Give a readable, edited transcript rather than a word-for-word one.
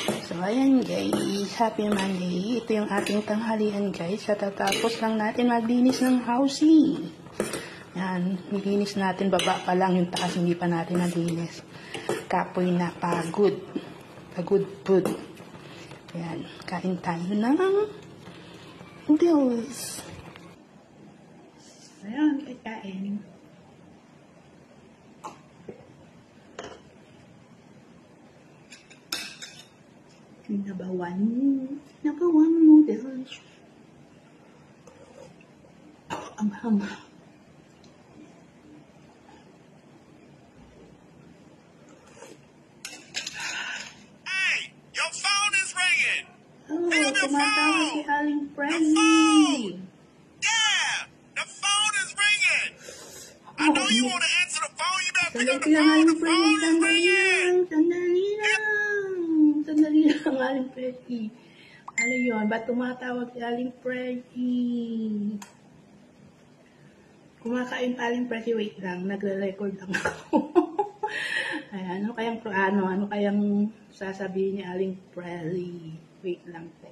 So, ayan guys. Happy Monday. Ito yung ating tanghalian guys. Tatapos lang natin maglinis ng housing. Yan. Nilinis natin. Baba pa lang yung taas. Hindi pa natin nalinis. Kapoy na pagod. Pagod food. Ayan. Kain tayo ng noodles. Ayan. Kain. Number one noodles. Ang hanga. Hey, your phone is ringing. Oh, Pick up your tumatawag phone. si Aling The Freddy. phone. Yeah, the phone is ringing. I know you want to answer the phone. You better pick up the phone. The phone is ringing. Sandali lang, Aling Freddy. Ano yun? Ba't tumatawag si Aling Freddy? Kumakain pa Aling Freddy. Wait lang, nagre-record lang ako. Ay, ano kayang sasabihin ni Aling Freddy? Wait lang, te.